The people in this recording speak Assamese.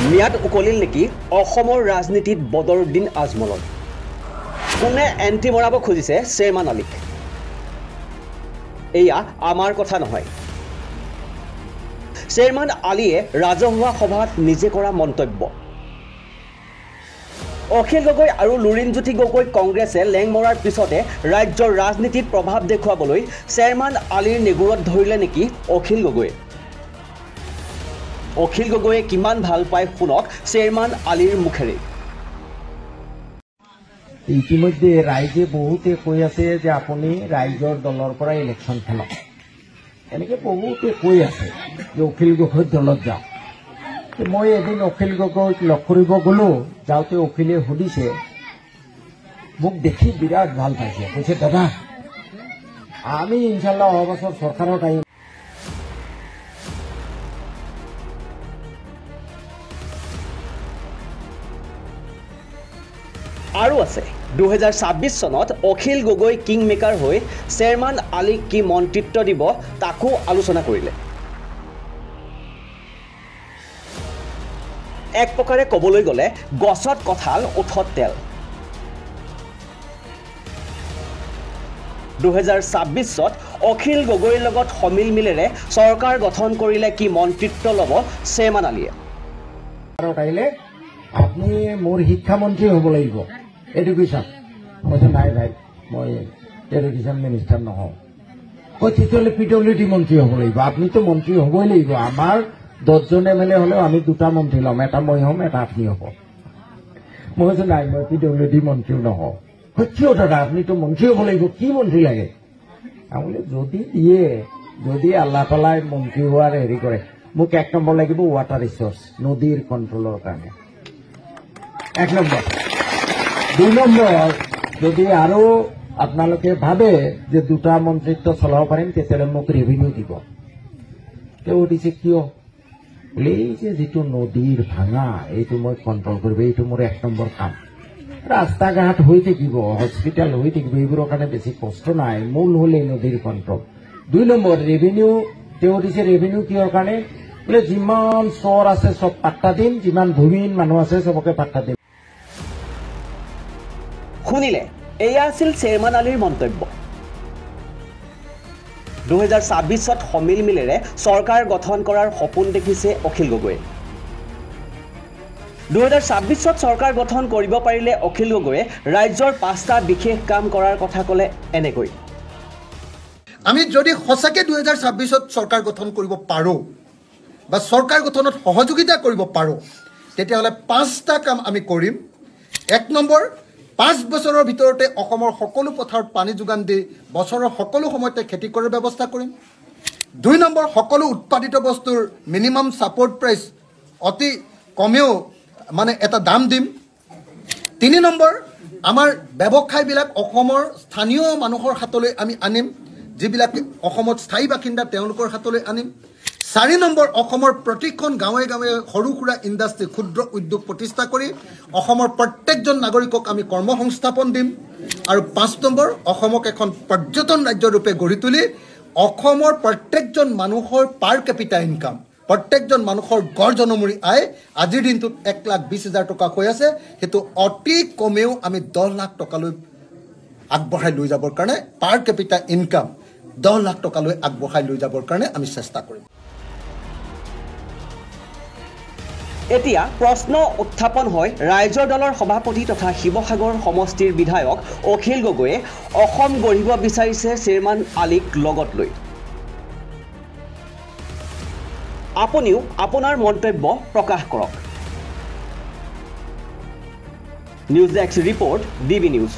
মিয়াদ উকলিল নেকি অসমৰ ৰাজনীতিত বদৰুদ্দিন আজমলৰ কোনে এণ্টি মৰাব খুজিছে চেয়াৰমান আলীক এয়া আমাৰ কথা নহয় চেয়াৰমান আলীয়ে ৰাজহুৱা সভাত নিজে কৰা মন্তব্য অখিল গগৈ আৰু লুৰিণজ্যোতি গগৈ কংগ্ৰেছে লেং মৰাৰ পিছতে ৰাজ্যৰ ৰাজনীতিত প্ৰভাৱ দেখুৱাবলৈ চেয়াৰমান আলীৰ নেগুৰত ধৰিলে নেকি অখিল গগৈয়ে কিমান ভাল পায় শুনক চেয়াৰমান আলীৰ মুখেৰে ইতিমধ্যে ৰাইজে বহুতে কৈ আছে যে আপুনি ৰাইজৰ দলৰ পৰা ইলেকশ্যন খেলক এনেকে বহুতে কৈ আছে যে অখিল গগৈ দলত যাওক মই এদিন অখিল গগৈক লগ কৰিব গলো যাওঁতে অখিলে সুধিছে মোক দেখি বিৰাট ভাল পাইছে কৈছে দাদা আমি ইনশাল্লাহ অহা বছৰ চৰকাৰত আহিম আৰু আছে 2026 চনত অখিল গগৈ কিং মেকাৰ হৈ চেয়াৰমান আলীক কি মন্ত্ৰিত্ব দিব তাকো আলোচনা কৰিলে এক প্ৰকাৰে ক'বলৈ গ'লে গছত কঁঠাল উঠত তেল 2026ত অখিল গগৈৰ লগত সমিল মিলেৰে চৰকাৰ গঠন কৰিলে কি মন্ত্ৰিত্ব ল'ব চেয়াৰমান আলীয়ে আপুনি মোৰ শিক্ষামন্ত্ৰী হ'ব লাগিব এডুকেশ্যন কৈছে নাই ভাই মই এডুকেশ্যন মিনিষ্টাৰ নহওঁ তেতিয়াহ'লে PWD মন্ত্ৰী হ'ব লাগিব আপুনিতো মন্ত্ৰী হ'বই লাগিব আমাৰ 10জন MLA হ'লেও আমি 2টা মন্ত্ৰী ল'ম এটা মই হ'ম এটা আপুনি হ'ব মই কৈছো নাই মই PWD মন্ত্ৰীও নহওঁ কিয় দাদা আপুনিতো মন্ত্ৰী হ'ব লাগিব কি মন্ত্ৰী লাগে আমি যদি দিয়ে যদি আল্লাহ তালাই মন্ত্ৰী হোৱাৰ হেৰি কৰে মোক 1 নম্বৰ লাগিব ৱাটাৰ ৰিচোৰ্চ নদীৰ কণ্ট্ৰলৰ কাৰণে 1 নম্বৰ 2 নম্বৰ যদি আৰু আপোনালোকে ভাবে যে 2টা মন্ত্ৰিত্ব চলাব পাৰিম তেতিয়াহ'লে মোক ৰেভিনিউ দিব তেওঁ দিছে কিয় বোলে এই যে যিটো নদীৰ ভাঙা এইটো মই কণ্ট্ৰল কৰিব এইটো মোৰ 1 নম্বৰ কাম ৰাস্তা ঘাট হৈ থাকিব হস্পিটেল হৈ থাকিব এইবোৰৰ কাৰণে বেছি কষ্ট নাই মূল হ'ল এই নদীৰ কণ্ট্ৰল 2 নম্বৰ ৰেভিনিউ তেওঁ দিছে ৰেভিনিউ কিহৰ কাৰণে বোলে যিমান চৰ আছে চব পাট্টা দিম যিমান ভূমিহীন মানুহ আছে চবকে পাট্টা দিম শুনিলে এয়া আছিল চেয়াৰমান আলীৰ মন্তব্য 2026ত সমিল মিলেৰে চৰকাৰ গঠন কৰাৰ সপোন দেখিছে অখিল গগৈয়ে 2026ত চৰকাৰ গঠন কৰিব পাৰিলে অখিল গগৈয়ে ৰাজ্যৰ 5টা বিশেষ কাম কৰাৰ কথা ক'লে এনেকৈ আমি যদি সঁচাকৈ 2026ত চৰকাৰ গঠন কৰিব পাৰোঁ বা চৰকাৰ গঠনত সহযোগিতা কৰিব পাৰোঁ তেতিয়াহ'লে 5টা কাম আমি কৰিম 1 নম্বৰ 5 বছৰৰ ভিতৰতে অসমৰ সকলো পথাৰত পানী যোগান দি বছৰৰ সকলো সময়তে খেতি কৰাৰ ব্যৱস্থা কৰিম 2 নম্বৰ সকলো উৎপাদিত বস্তুৰ মিনিমাম ছাপৰ্ট প্ৰাইচ অতি কমেও মানে এটা দাম দিম 3 নম্বৰ আমাৰ ব্যৱসায়বিলাক অসমৰ স্থানীয় মানুহৰ হাতলৈ আমি আনিম যিবিলাক অসমত স্থায়ী বাসিন্দা তেওঁলোকৰ হাতলৈ আনিম 4 নম্বৰ অসমৰ প্ৰতিখন গাঁৱে গাঁৱে সৰু সুৰা ইণ্ডাষ্ট্ৰি ক্ষুদ্ৰ উদ্যোগ প্ৰতিষ্ঠা কৰি অসমৰ প্ৰত্যেকজন নাগৰিকক আমি কৰ্মসংস্থাপন দিম আৰু 5 নম্বৰ অসমক এখন পৰ্যটন ৰাজ্য ৰূপে গঢ়ি তুলি অসমৰ প্ৰত্যেকজন মানুহৰ পাৰ কেপিটা ইনকাম প্ৰত্যেকজন মানুহৰ গড় জনমূৰি আয় আজিৰ দিনটোত 1,20,000 টকা হৈ আছে সেইটো অতি কমেও আমি 10 লাখ টকালৈ আগবঢ়াই লৈ যাবৰ কাৰণে পাৰ কেপিটা ইনকাম 10 লাখ টকালৈ আগবঢ়াই লৈ যাবৰ কাৰণে আমি চেষ্টা কৰিম এতিয়া প্ৰশ্ন উত্থাপন হয় ৰাইজৰ দলৰ সভাপতি তথা শিৱসাগৰ সমষ্টিৰ বিধায়ক অখিল গগৈয়ে অসম গঢ়িব বিচাৰিছে চেয়াৰমান আলীক লগত লৈ আপুনিও আপোনাৰ মন্তব্য প্ৰকাশ কৰক news desk report DB news